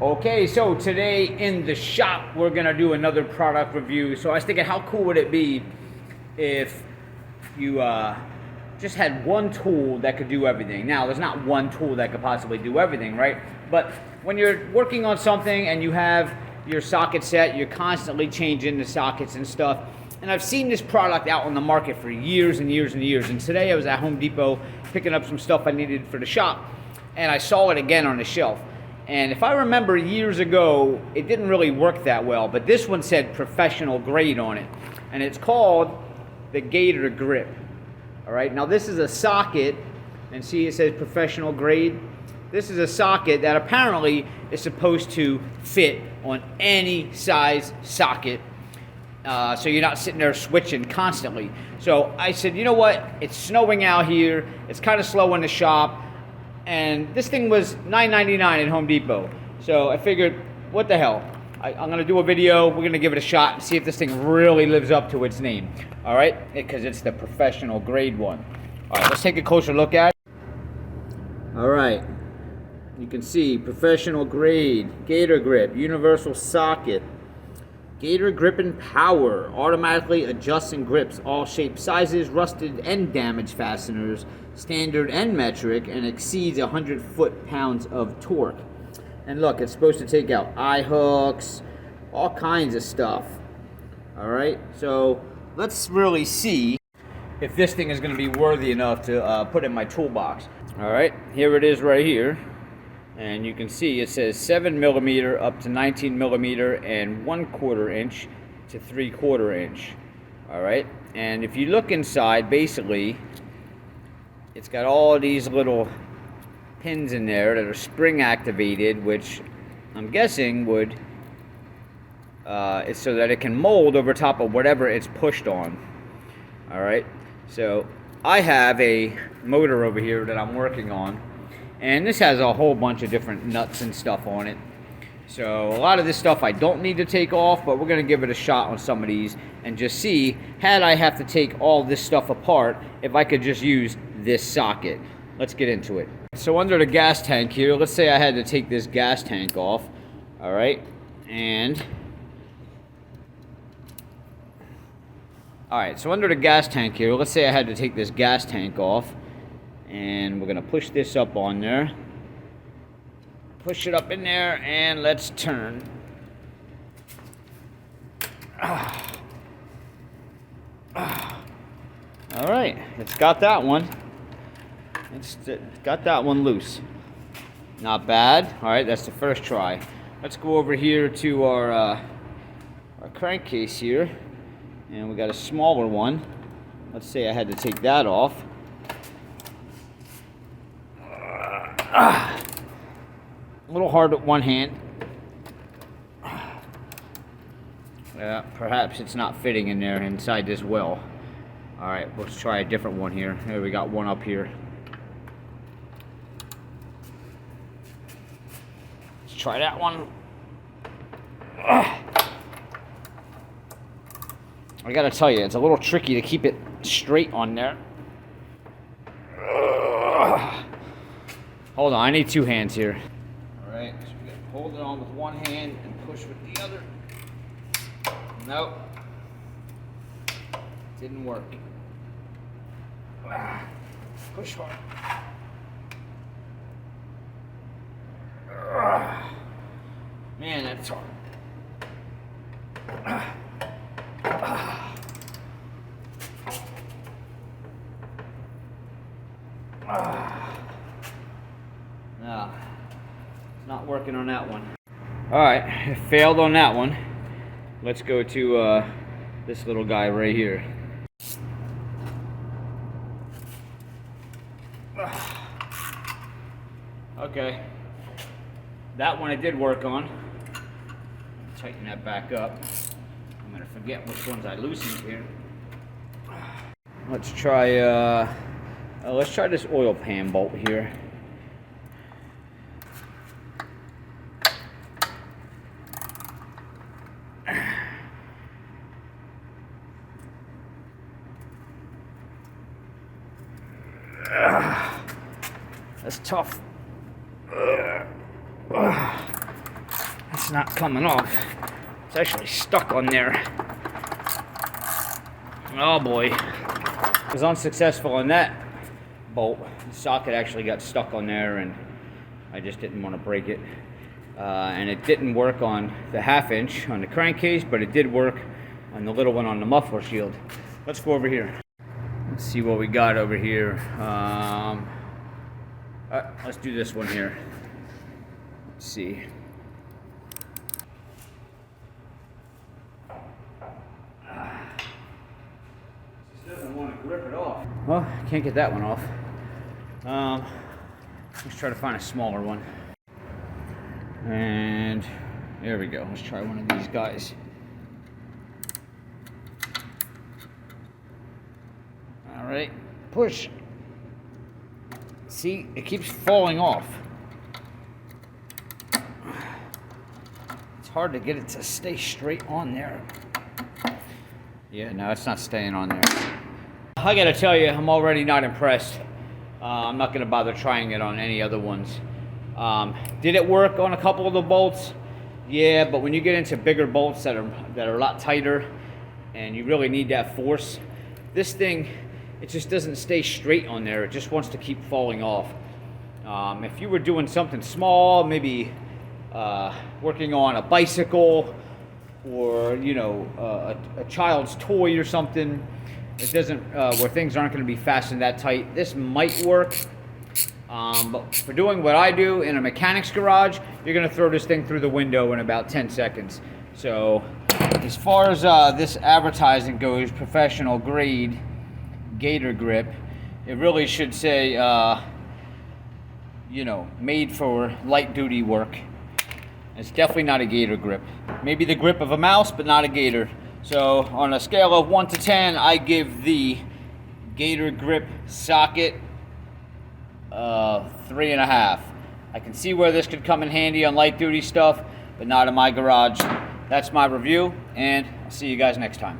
Okay, so today in the shop we're gonna do another product review. So I was thinking, how cool would it be if you just had one tool that could do everything? Now, there's not one tool that could possibly do everything, right? But when you're working on something and you have your socket set, you're constantly changing the sockets and stuff. And I've seen this product out on the market for years and years and years. And today I was at Home Depot picking up some stuff I needed for the shop, and I saw it again on the shelf. And if I remember years ago, it didn't really work that well, but this one said professional grade on it. And it's called the Gator Grip. All right, now this is a socket, and see it says professional grade. This is a socket that apparently is supposed to fit on any size socket, so you're not sitting there switching constantly. So I said, you know what, it's snowing out here, it's kind of slow in the shop, and this thing was $9.99 at Home Depot. So I figured, what the hell? I'm gonna do a video, we're gonna give it a shot and see if this thing really lives up to its name. All right, because it's the professional grade one. All right, let's take a closer look at it. All right, you can see professional grade, Gator Grip, universal socket, Gator Grip and Power, automatically adjusting grips, all shapes, sizes, rusted and damaged fasteners, standard and metric, and exceeds 100 foot-pounds of torque. And look, it's supposed to take out eye hooks, all kinds of stuff. All right, so let's really see if this thing is going to be worthy enough to put in my toolbox. All right, here it is right here. And you can see it says 7mm up to 19mm and 1/4 inch to 3/4 inch. All right, and if you look inside, basically it's got all these little pins in there that are spring activated, which I'm guessing would it's so that it can mold over top of whatever it's pushed on. All right, so I have a motor over here that I'm working on, and this has a whole bunch of different nuts and stuff on it. So a lot of this stuff I don't need to take off, but we're going to give it a shot on some of these and just see, had I have to take all this stuff apart, if I could just use this socket. Let's get into it. So under the gas tank here, let's say I had to take this gas tank off. All right, and all right, so under the gas tank here, let's say I had to take this gas tank off, and we're gonna push this up on there. Push it up in there, and let's turn. All right, it's got that one. It's got that one loose. Not bad. All right, that's the first try. Let's go over here to our crankcase here, and we got a smaller one. Let's say I had to take that off. A little hard with one hand. Yeah, perhaps it's not fitting in there inside this well. All right, let's try a different one here. Here we got one up here. Let's try that one. I gotta tell you, it's a little tricky to keep it straight on there. Hold on, I need two hands here. All right, so we gotta hold it on with one hand and push with the other. Nope, didn't work. Push hard. Man, that's hard. No, not working on that one. All right, it failed on that one. Let's go to this little guy right here. Okay, that one it did work on. Tighten that back up. I'm gonna forget which ones I loosened here. Let's try this oil pan bolt here. That's tough. It's not coming off. It's actually stuck on there. Oh boy. I was unsuccessful on that bolt. The socket actually got stuck on there and I just didn't want to break it. And it didn't work on the 1/2 inch on the crankcase, but it did work on the little one on the muffler shield. Let's go over here. Let's see what we got over here. Let's do this one here. Let's see. This doesn't want to grip it off. Well, can't get that one off. Let's try to find a smaller one. And there we go. Let's try one of these guys. All right, push. See, it keeps falling off. It's hard to get it to stay straight on there. Yeah, no, it's not staying on there. I gotta tell you, I'm already not impressed. I'm not gonna bother trying it on any other ones. Did it work on a couple of the bolts? Yeah, but when you get into bigger bolts that are a lot tighter and you really need that force, this thing, it just doesn't stay straight on there. It just wants to keep falling off. If you were doing something small, maybe working on a bicycle or a child's toy or something, it doesn't where things aren't going to be fastened that tight, this might work. But for doing what I do in a mechanic's garage, you're going to throw this thing through the window in about 10 seconds. So as far as this advertising goes, professional grade Gator Grip, it really should say, made for light duty work. It's definitely not a Gator Grip. Maybe the grip of a mouse, but not a Gator. So on a scale of 1 to 10, I give the Gator Grip socket 3.5. I can see where this could come in handy on light duty stuff, but not in my garage. That's my review, and I'll see you guys next time.